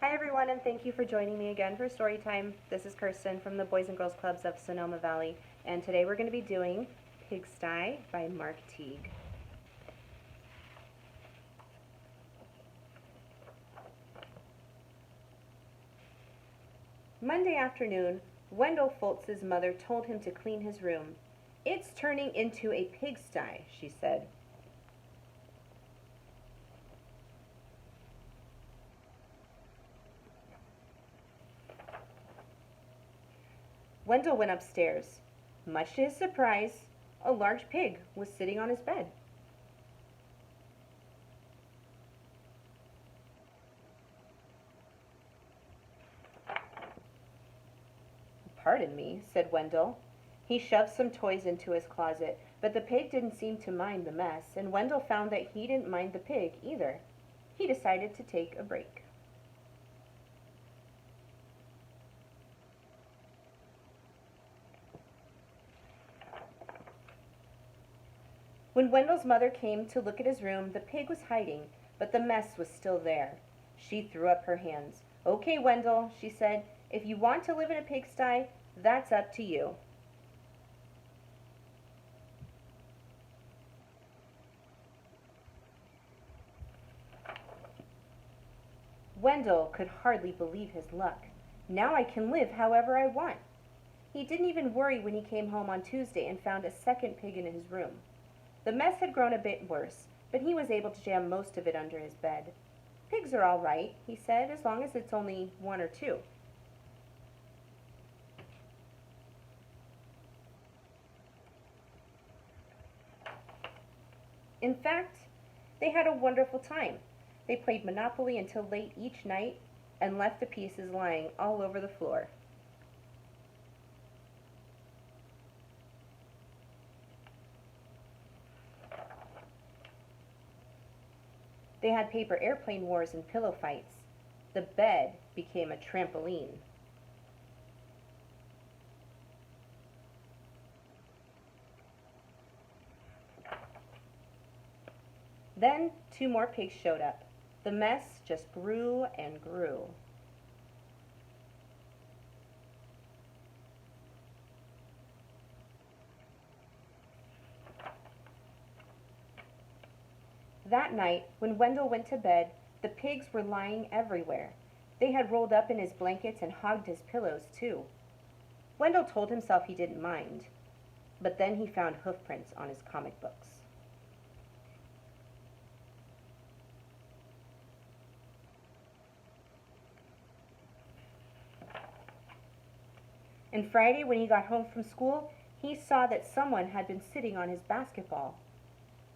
Hi everyone, and thank you for joining me again for Storytime. This is Kirsten from the Boys and Girls Clubs of Sonoma Valley, and today we're going to be doing Pigsty by Mark Teague. Monday afternoon, Wendell Foltz's mother told him to clean his room. "It's turning into a pigsty," she said. Wendell went upstairs. Much to his surprise, a large pig was sitting on his bed. "Pardon me," said Wendell. He shoved some toys into his closet, but the pig didn't seem to mind the mess, and Wendell found that he didn't mind the pig either. He decided to take a break. When Wendell's mother came to look at his room, the pig was hiding, but the mess was still there. She threw up her hands. "Okay, Wendell," she said, "if you want to live in a pigsty, that's up to you." Wendell could hardly believe his luck. "Now I can live however I want." He didn't even worry when he came home on Tuesday and found a second pig in his room. The mess had grown a bit worse, but he was able to jam most of it under his bed. "Pigs are all right," he said, "as long as it's only one or two." In fact, they had a wonderful time. They played Monopoly until late each night and left the pieces lying all over the floor. They had paper airplane wars and pillow fights. The bed became a trampoline. Then two more pigs showed up. The mess just grew and grew. That night, when Wendell went to bed, the pigs were lying everywhere. They had rolled up in his blankets and hogged his pillows, too. Wendell told himself he didn't mind, but then he found hoofprints on his comic books. And Friday, when he got home from school, he saw that someone had been sitting on his basketball,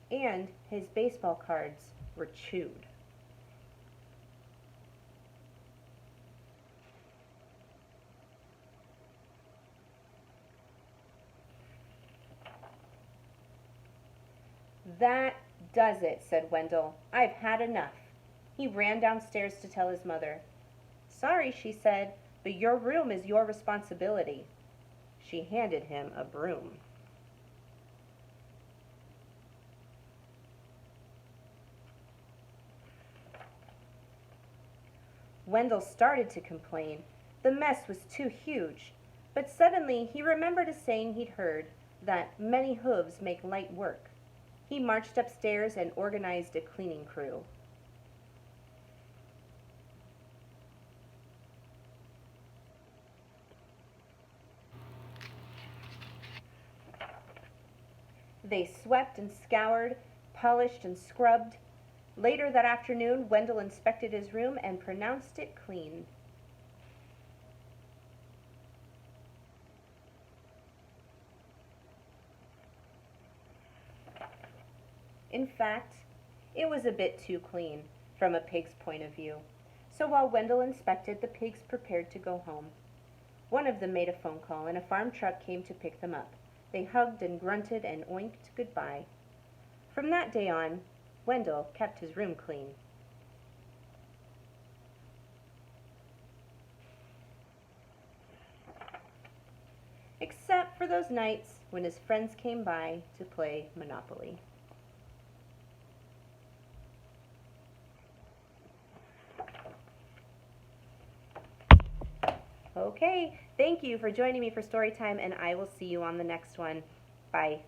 and his baseball cards were chewed. "That does it," said Wendell. "I've had enough." He ran downstairs to tell his mother. "Sorry," she said, "but your room is your responsibility." She handed him a broom. Wendell started to complain. The mess was too huge. But suddenly he remembered a saying he'd heard, that many hooves make light work. He marched upstairs and organized a cleaning crew. They swept and scoured, polished and scrubbed. Later that afternoon, Wendell inspected his room and pronounced it clean. In fact, it was a bit too clean, from a pig's point of view. So while Wendell inspected, the pigs prepared to go home. One of them made a phone call, and a farm truck came to pick them up. They hugged and grunted and oinked goodbye. From that day on, Wendell kept his room clean. Except for those nights when his friends came by to play Monopoly. Okay, thank you for joining me for Storytime, and I will see you on the next one. Bye.